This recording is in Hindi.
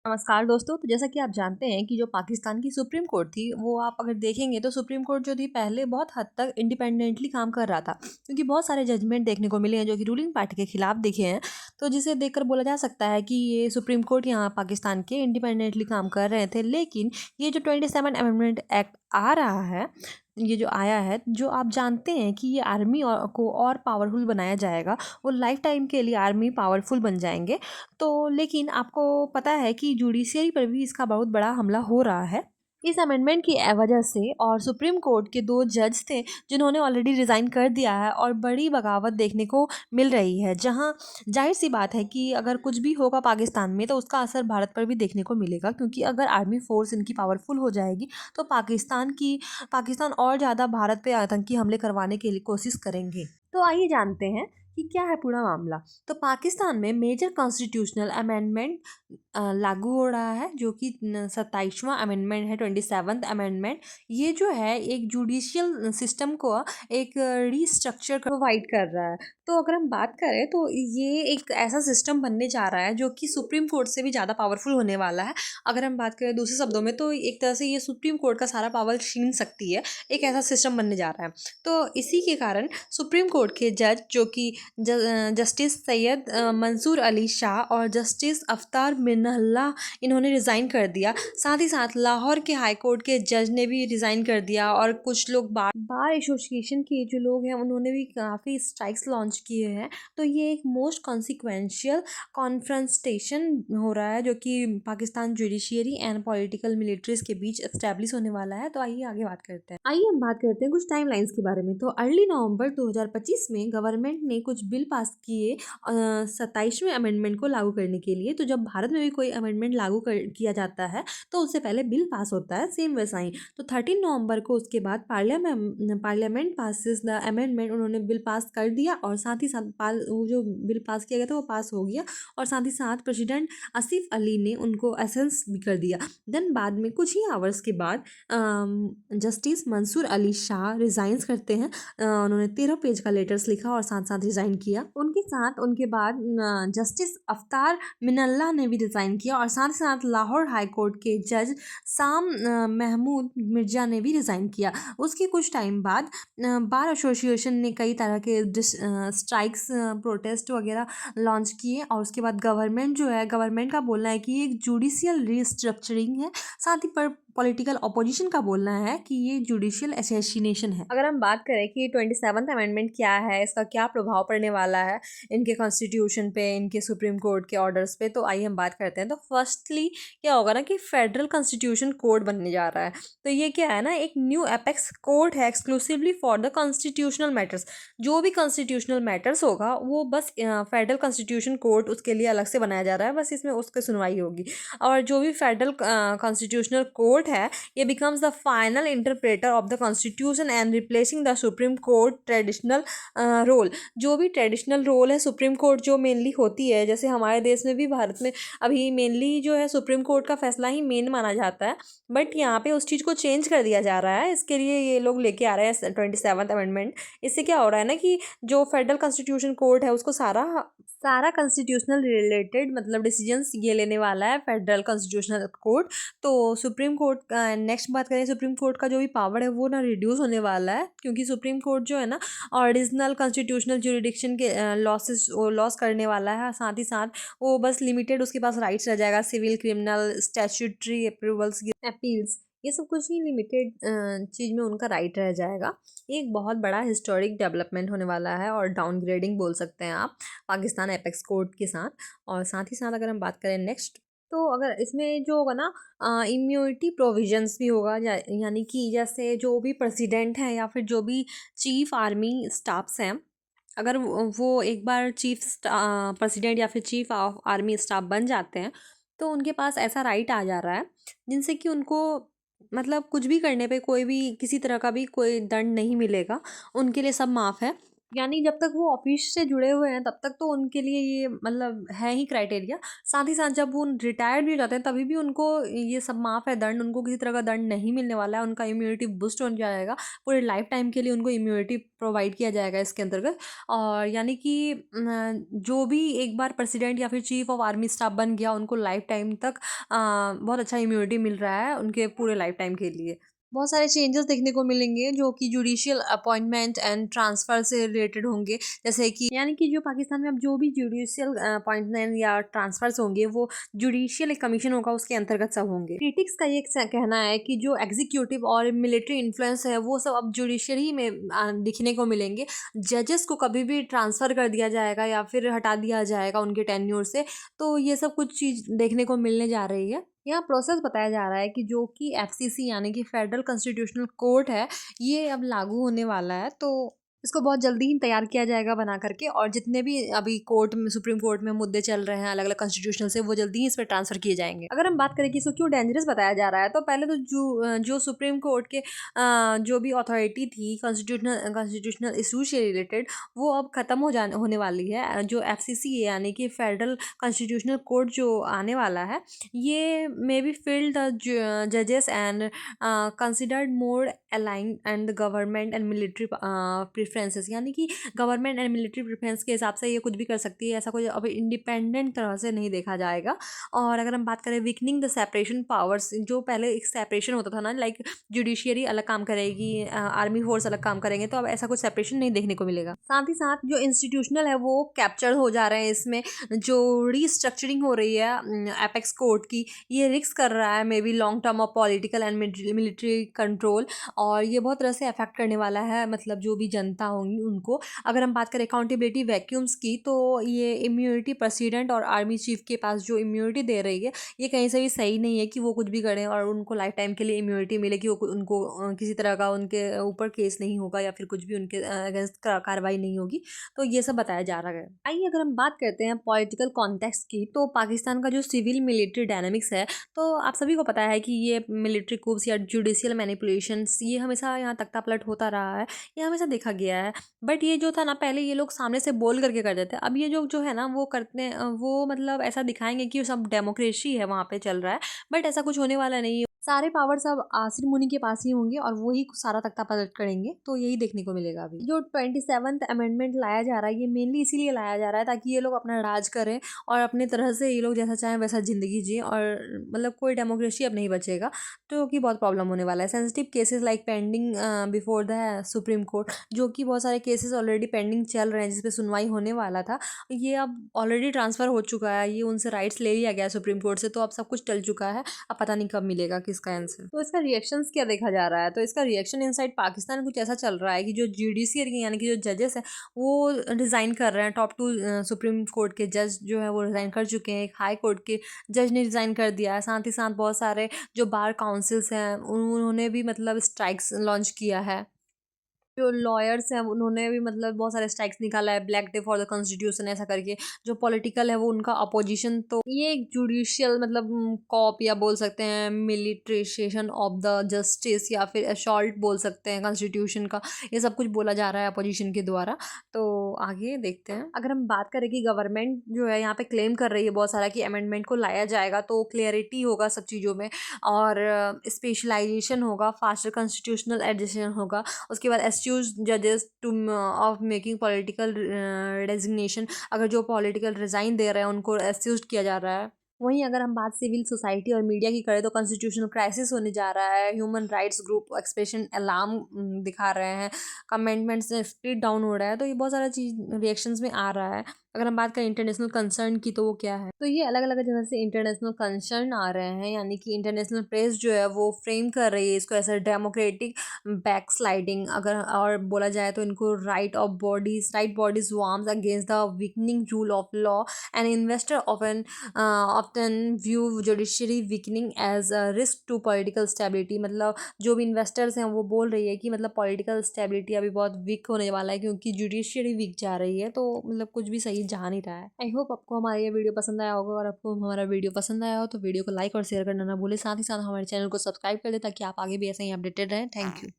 नमस्कार दोस्तों। तो जैसा कि आप जानते हैं कि जो पाकिस्तान की सुप्रीम कोर्ट थी वो आप अगर देखेंगे तो सुप्रीम कोर्ट जो थी पहले बहुत हद तक इंडिपेंडेंटली काम कर रहा था, क्योंकि बहुत सारे जजमेंट देखने को मिले हैं जो कि रूलिंग पार्टी के खिलाफ दिखे हैं। तो जिसे देखकर बोला जा सकता है कि ये सुप्रीम कोर्ट यहाँ पाकिस्तान के इंडिपेंडेंटली काम कर रहे थे। लेकिन ये जो 27 अमेंडमेंट एक्ट आ रहा है, ये जो आया है, जो आप जानते हैं कि ये आर्मी को और पावरफुल बनाया जाएगा। वो लाइफ टाइम के लिए आर्मी पावरफुल बन जाएंगे। तो लेकिन आपको पता है कि जुडिशियरी पर भी इसका बहुत बड़ा हमला हो रहा है इस अमेंडमेंट की वजह से। और सुप्रीम कोर्ट के 2 जज थे जिन्होंने ऑलरेडी रिज़ाइन कर दिया है और बड़ी बगावत देखने को मिल रही है, जहां जाहिर सी बात है कि अगर कुछ भी होगा पाकिस्तान में तो उसका असर भारत पर भी देखने को मिलेगा, क्योंकि अगर आर्मी फोर्स इनकी पावरफुल हो जाएगी तो पाकिस्तान और ज़्यादा भारत पे आतंकी हमले करवाने के लिए कोशिश करेंगे। तो आइए जानते हैं कि क्या है पूरा मामला। तो पाकिस्तान में मेजर कॉन्स्टिट्यूशनल अमेंडमेंट लागू हो रहा है, जो कि 27वां अमेंडमेंट है, 27th अमेंडमेंट। ये जो है एक जुडिशियल सिस्टम को एक रीस्ट्रक्चर प्रोवाइड कर रहा है। तो अगर हम बात करें तो ये एक ऐसा सिस्टम बनने जा रहा है जो कि सुप्रीम कोर्ट से भी ज़्यादा पावरफुल होने वाला है। अगर हम बात करें दूसरे शब्दों में तो एक तरह से ये सुप्रीम कोर्ट का सारा पावर छीन सकती है। एक ऐसा सिस्टम बनने जा रहा है। तो इसी के कारण सुप्रीम कोर्ट के जज जो कि जस्टिस सैयद मंसूर अली शाह और जस्टिस अफ्तार मिन्हल्ला, इन्होंने रिज़ाइन कर दिया। साथ ही साथ लाहौर के हाई कोर्ट के जज ने भी रिज़ाइन कर दिया और कुछ लोग बार एसोसिएशन के जो लोग हैं उन्होंने भी काफ़ी स्ट्राइक्स लॉन्च किए हैं। तो ये एक मोस्ट कॉन्सिक्वेंशियल कॉन्फ्रंटेशन हो रहा है जो कि Pakistan judiciary and political militaries के बीच एस्टेब्लिश होने वाला है। तो आइए आगे बात करते हैं। आइए हम बात करते हैं कुछ टाइमलाइंस के बारे में। तो अर्ली नवंबर 2025 में गवर्नमेंट ने कुछ बिल पास किए 27वें अमेंडमेंट को लागू करने के लिए। तो जब भारत में भी कोई अमेंडमेंट लागू किया जाता है तो उससे पहले बिल पास होता है, सेम वैसा ही। तो 13 नवंबर को उसके बाद पार्लियामेंट पासिस द अमेंडमेंट, उन्होंने बिल पास कर दिया और साथ ही साथ वो जो बिल पास किया गया था वो पास हो गया। और साथ ही साथ प्रेसिडेंट आसिफ अली ने उनको एसेंस भी कर दिया। देन बाद में कुछ ही आवर्स के बाद जस्टिस मंसूर अली शाह रिजाइंस करते हैं। उन्होंने 13 पेज का लेटर्स लिखा और साथ साथ रिज़ाइन किया। उनके साथ उनके बाद जस्टिस अफ्तार मिनल्ला ने भी रिज़ाइन किया और साथ साथ लाहौर हाई कोर्ट के जज साम महमूद मिर्जा ने भी रिज़ाइन किया। उसके कुछ टाइम बाद बार एसोसिएशन ने कई तरह के स्ट्राइक्स, प्रोटेस्ट वगैरह लॉन्च किए। और उसके बाद गवर्नमेंट का बोलना है कि ये एक जुडिशियल रिस्ट्रक्चरिंग है। साथ ही पर पॉलिटिकल अपोजिशन का बोलना है कि ये जुडिशियल असैसिनेशन है। अगर हम बात करें कि 27th अमेंडमेंट क्या है, इसका क्या प्रभाव पड़ने वाला है इनके कॉन्स्टिट्यूशन पे, इनके सुप्रीम कोर्ट के ऑर्डर्स पे, तो आइए हम बात करते हैं। तो फर्स्टली क्या होगा ना कि फेडरल कॉन्स्टिट्यूशन कोड बनने जा रहा है। तो ये क्या है ना, एक न्यू एपेक्स कोड है exclusively for the constitutional matters. जो भी कॉन्स्टिट्यूशनल मैटर्स होगा वो बस फेडरल कॉन्स्टिट्यूशन कोर्ट उसके लिए अलग से बनाया जा रहा है, बस इसमें उसकी सुनवाई होगी। और जो भी फेडरल कॉन्स्टिट्यूशनल कोर्ट है, ये becomes the final interpreter of the constitution and replacing the supreme court traditional role. जो भी ट्रेडिशनल रोल है सुप्रीम कोर्ट जो मेनली होती है, जैसे हमारे देश में भी, भारत में अभी मेनली जो है सुप्रीम कोर्ट का फैसला ही मेन माना जाता है। बट यहाँ पे उस चीज़ को चेंज कर दिया जा रहा है। इसके लिए ये लोग लेके आ रहे हैं 27th अमेंडमेंट। इससे क्या हो रहा है ना कि जो फेडरल कॉन्स्टिट्यूशन कोर्ट है उसको सारा सारा कॉन्स्टिट्यूशनल रिलेटेड मतलब डिसीजंस ये लेने वाला है फेडरल कॉन्स्टिट्यूशनल कोर्ट। तो सुप्रीम कोर्ट का नेक्स्ट बात करें, सुप्रीम कोर्ट का जो भी पावर है वो ना रिड्यूस होने वाला है, क्योंकि सुप्रीम कोर्ट जो है ना ओरिजिनल कॉन्स्टिट्यूशनल जुरिडिक्शन के लॉस करने वाला है। साथ ही साथ वो बस लिमिटेड उसके पास राइट्स रह जाएगा, civil, criminal, statutory approvals, appeals, ये सब कुछ ही लिमिटेड चीज़ में उनका राइट रह जाएगा। ये एक बहुत बड़ा हिस्टोरिक डेवलपमेंट होने वाला है और डाउनग्रेडिंग बोल सकते हैं आप पाकिस्तान एपेक्स कोर्ट के साथ। और साथ ही साथ अगर हम बात करें नेक्स्ट, तो अगर इसमें जो होगा ना इम्यूनिटी प्रोविजंस भी होगा, यानी कि जैसे जो भी प्रेसिडेंट हैं या फिर जो भी चीफ आर्मी स्टाफ्स हैं, अगर वो एक बार चीफ प्रेसिडेंट या फिर चीफ ऑफ आर्मी स्टाफ बन जाते हैं तो उनके पास ऐसा राइट आ जा रहा है जिनसे कि उनको मतलब कुछ भी करने पे कोई भी किसी तरह का भी कोई दंड नहीं मिलेगा, उनके लिए सब माफ़ है। यानी जब तक वो ऑफिस से जुड़े हुए हैं तब तक तो उनके लिए ये मतलब है ही क्राइटेरिया। साथ ही साथ जब वो रिटायर्ड भी हो जाते हैं तभी भी उनको ये सब माफ़ है दंड, उनको किसी तरह का दंड नहीं मिलने वाला है। उनका इम्यूनिटी बूस्ट हो जाएगा, पूरे लाइफ टाइम के लिए उनको इम्यूनिटी प्रोवाइड किया जाएगा इसके अंतर्गत। और यानी कि जो भी एक बार प्रेसिडेंट या फिर चीफ ऑफ आर्मी स्टाफ बन गया उनको लाइफ टाइम तक बहुत अच्छा इम्यूनिटी मिल रहा है उनके पूरे लाइफ टाइम के लिए। बहुत सारे चेंजेस देखने को मिलेंगे जो कि जुडिशियल अपॉइंटमेंट एंड ट्रांसफ़र से रिलेटेड होंगे। जैसे कि यानी कि जो पाकिस्तान में अब जो भी जुडिशियल अपॉइंटमेंट या ट्रांसफ़र्स होंगे वो जुडिशियल एक कमीशन होगा उसके अंतर्गत सब होंगे। क्रिटिक्स का ये कहना है कि जो एग्जीक्यूटिव और मिलिट्री इन्फ्लुएंस है वो सब अब जुडिशरी में दिखने को मिलेंगे। जजेस को कभी भी ट्रांसफ़र कर दिया जाएगा या फिर हटा दिया जाएगा उनके टेन्योर से। तो ये सब कुछ चीज़ देखने को मिलने जा रही है। यहाँ प्रोसेस बताया जा रहा है कि जो कि एफसीसी यानी कि फेडरल कॉन्स्टिट्यूशनल कोर्ट है, ये अब लागू होने वाला है। तो इसको बहुत जल्दी ही तैयार किया जाएगा बना करके, और जितने भी अभी कोर्ट में सुप्रीम कोर्ट में मुद्दे चल रहे हैं अलग अलग कॉन्स्टिट्यूशनल से वो जल्दी ही इस पर ट्रांसफर किए जाएंगे। अगर हम बात करें कि इसको क्यों डेंजरस बताया जा रहा है, तो पहले तो जो सुप्रीम कोर्ट के जो भी अथॉरिटी थी कॉन्स्टिट्यूशनल कॉन्स्टिट्यूशनल इशू से रिलेटेड, वो अब खत्म होने वाली है। जो एफसीसी यानी कि फेडरल कॉन्स्टिट्यूशनल कोर्ट जो आने वाला है, ये मे बी फिल्ड द जजेस and considered more aligned and government and military preferences. यानी कि गवर्नमेंट एंड मिलिट्री प्रेफरेंस के हिसाब से ये कुछ भी कर सकती है, ऐसा कुछ अभी इंडिपेंडेंट तरह से नहीं देखा जाएगा। और अगर हम बात करें वीकनिंग द सेपरेशन पावर्स, जो पहले एक सेपरेशन होता था ना, लाइक जुडिशियरी अलग काम करेगी, आर्मी फोर्स अलग काम करेंगे, तो अब ऐसा कुछ सेपरेशन नहीं देखने को मिलेगा। साथ ही साथ जो इंस्टीट्यूशनल है वो कैप्चर हो जा रहे हैं इसमें। जो रीस्ट्रक्चरिंग हो रही है एपेक्स कोर्ट की, ये रिस्क कर रहा है may be long term of political and military control, और ये बहुत तरह से अफेक्ट करने वाला है मतलब जो भी जनता होंगी उनको। अगर हम बात करें अकाउंटेबिलिटी वैक्यूम्स की, तो ये इम्यूनिटी प्रेसिडेंट और आर्मी चीफ के पास जो इम्यूनिटी दे रही है, ये कहीं से भी सही नहीं है कि वो कुछ भी करें और उनको लाइफ टाइम के लिए इम्यूनिटी मिले, कि उनको किसी तरह का उनके ऊपर केस नहीं होगा या फिर कुछ भी उनके अगेंस्ट कार्रवाई नहीं होगी। तो ये सब बताया जा रहा है। आइए अगर हम बात करते हैं पॉलिटिकल कॉन्टेक्स्ट की, तो पाकिस्तान का जो सिविल मिलिट्री डायनामिक्स है, तो आप सभी को पता है कि ये मिलिट्री कूप्स या जुडिशियल मैनिपुलेशंस ये हमेशा यहाँ तख्ता पलट होता रहा है, ये हमेशा देखा गया है। बट ये जो था ना, पहले ये लोग सामने से बोल करके करते थे, अब ये जो है ना वो करते हैं, वो मतलब ऐसा दिखाएंगे कि सब डेमोक्रेसी है वहाँ पे चल रहा है। बट ऐसा कुछ होने वाला नहीं है। सारे पावर्स अब आसिर मुनि के पास ही होंगे और वो ही सारा तख्ता पलट करेंगे। तो यही देखने को मिलेगा अभी। जो 27th अमेंडमेंट लाया जा रहा है, ये मेनली इसीलिए लाया जा रहा है ताकि ये लोग अपना राज करें और अपने तरह से ये लोग जैसा चाहें वैसा जिंदगी जिए, और मतलब कोई डेमोक्रेसी अब नहीं बचेगा, जो कि बहुत प्रॉब्लम होने वाला है। Sensitive cases like pending before the supreme court, जो कि बहुत सारे केसेस ऑलरेडी पेंडिंग चल रहे हैं जिसपे सुनवाई होने वाला था, ये अब ऑलरेडी ट्रांसफर हो चुका है, ये उनसे राइट्स ले लिया गया सुप्रीम कोर्ट से, तो अब सब कुछ टल चुका है। अब पता नहीं कब मिलेगा किसका आंसर। तो इसका रिएक्शंस क्या देखा जा रहा है, तो इसका रिएक्शन इनसाइड पाकिस्तान कुछ ऐसा चल रहा है कि जो जुडिशियरी यानी कि जो जजेस हैं वो रिज़ाइन कर रहे हैं। टॉप 2 सुप्रीम कोर्ट के जज जो है वो रिज़ाइन कर चुके हैं, एक हाई कोर्ट के जज ने रिज़ाइन कर दिया है। साथ ही साथ बहुत सारे जो बार काउंसिल्स हैं उन्होंने भी मतलब स्ट्राइक्स लॉन्च किया है। जो लॉयर्स हैं उन्होंने भी मतलब बहुत सारे स्ट्राइक्स निकाला है, black day for the constitution ऐसा करके। जो पॉलिटिकल है वो उनका अपोजिशन, तो ये एक जुडिशियल मतलब कॉप या बोल सकते हैं मिलिट्रेशन ऑफ द जस्टिस या फिर असॉल्ट बोल सकते हैं कॉन्स्टिट्यूशन का, ये सब कुछ बोला जा रहा है अपोजिशन के द्वारा। तो आगे देखते हैं। अगर हम बात करें कि गवर्नमेंट जो है यहाँ पे क्लेम कर रही है बहुत सारा कि अमेंडमेंट को लाया जाएगा तो क्लियरिटी होगा सब चीज़ों में, और स्पेशलाइजेशन होगा, फास्टर कॉन्स्टिट्यूशनल एडिशन होगा, उसके बाद एक्सक्यूज जजेस two of making political resignation, अगर जो पॉलिटिकल रिजाइन दे रहे हैं उनको एक्सक्यूज किया जा रहा है। वहीं अगर हम बात सिविल सोसाइटी और मीडिया की करें तो कॉन्स्टिट्यूशनल क्राइसिस होने जा रहा है, human rights group expression alarm दिखा रहे हैं, कमेंटमेंट्स स्प्लिट डाउन हो रहा है, तो ये बहुत सारा चीज़ रिएक्शंस में आ रहा है। अगर हम बात करें इंटरनेशनल कंसर्न की, तो वो क्या है, तो ये अलग अलग जगह से इंटरनेशनल कंसर्न आ रहे हैं, यानी कि इंटरनेशनल प्रेस जो है वो फ्रेम कर रही है इसको ऐसा डेमोक्रेटिक बैक स्लाइडिंग, अगर और बोला जाए तो इनको right bodies warns against the weakening rule of law and investor often view judiciary weakening as a risk to political stability. मतलब जो भी इन्वेस्टर्स हैं वो बोल रही है कि मतलब पॉलिटिकल स्टेबिलिटी अभी बहुत वीक होने वाला है क्योंकि जुडिशरी वीक जा रही है, तो मतलब कुछ भी सही जा नहीं रहा है। आई होप आपको हमारा ये वीडियो पसंद आया होगा, और आपको हमारा वीडियो पसंद आया हो तो वीडियो को लाइक और शेयर करना ना भूले, साथ ही साथ हमारे चैनल को सब्सक्राइब कर दे ताकि आप आगे भी ऐसे ही अपडेटेड रहें। Thank you.